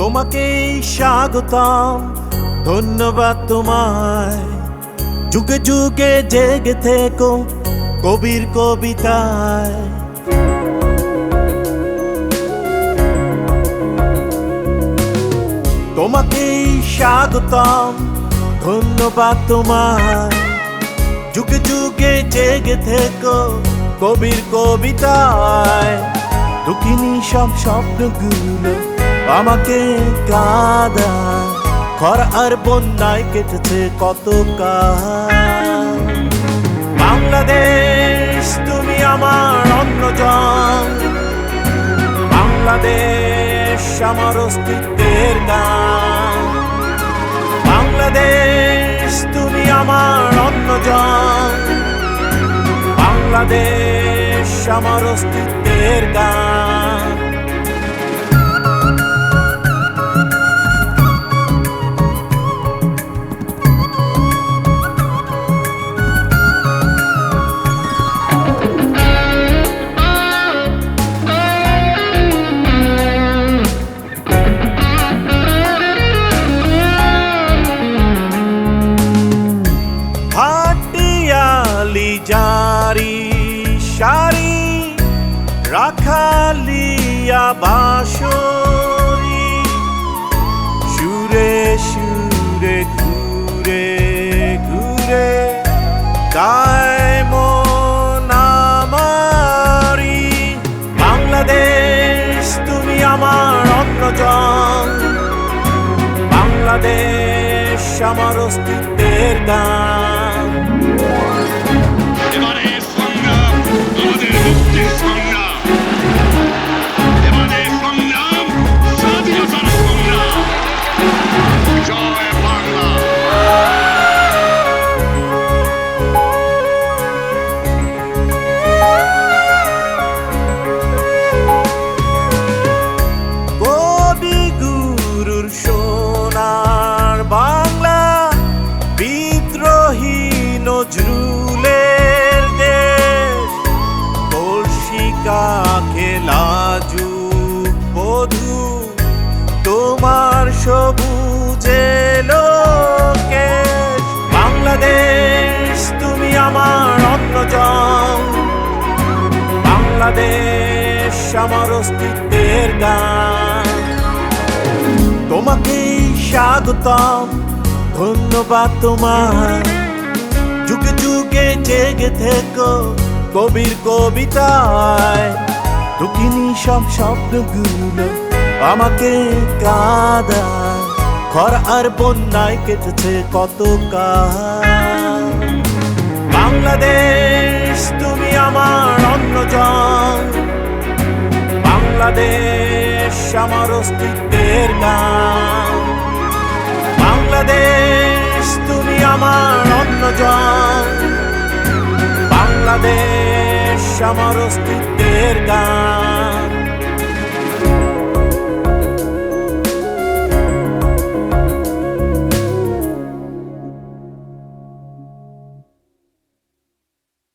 তোমাকেই স্বাগতম, ধন্যবাদ তোমায়। যুগে যুগে জেগে থেকো কবির কবিতায়। তোমাকেই স্বাগতম, ধন্যবাদ তোমায়। যুগে যুগে জেগে থেকো কবির কবিতায়। দুঃখিনী সব স্বপ্নগুলো আমাকে কাঁদায়, খরা আর বন্যায় কেটেছে কত কাল। বাংলাদেশ তুমি আমার অন্যজন, বাংলাদেশ আমার অস্তিত্বের গান। বাংলাদেশ তুমি আমার অন্যজন, বাংলাদেশ আমার অস্তিত্বের গান। জারি সারি রাখালিয়া বাঁশরি, সুরে সুরে ঘুরে ঘুরে গায় মন আমারি। বাংলাদেশ তুমি আমার অন্যজন, বাংলাদেশ আমার অস্তিত্বের গান। কবিগুরুর সোনার বাংলা, বিদ্রোহী নজরুলের দেশ। কলসিকা খেলা যুগ বধূ তোমার সবুজে লোকেশ। বাংলাদেশ তুমি আমার অন্যজন, বাংলাদেশ আমার অস্তিত্বের গান। তোমাকেই স্বাগতম, ধন্যবাদ তোমায়। যুগে যুগে জেগে থেকো কবির কবিতায়। দুঃখিনী সব স্বপ্নগুলো আমাকে কাঁদায়, খরা আর বন্যায় কেটেছে কত কাল। বাংলাদেশ তুমি আমার অন্যজন, বাংলাদেশ আমার অস্তিত্বের গান। বাংলাদেশ তুমি আমার অন্যজন, বাংলাদেশ আমার অস্তিত্বের গান।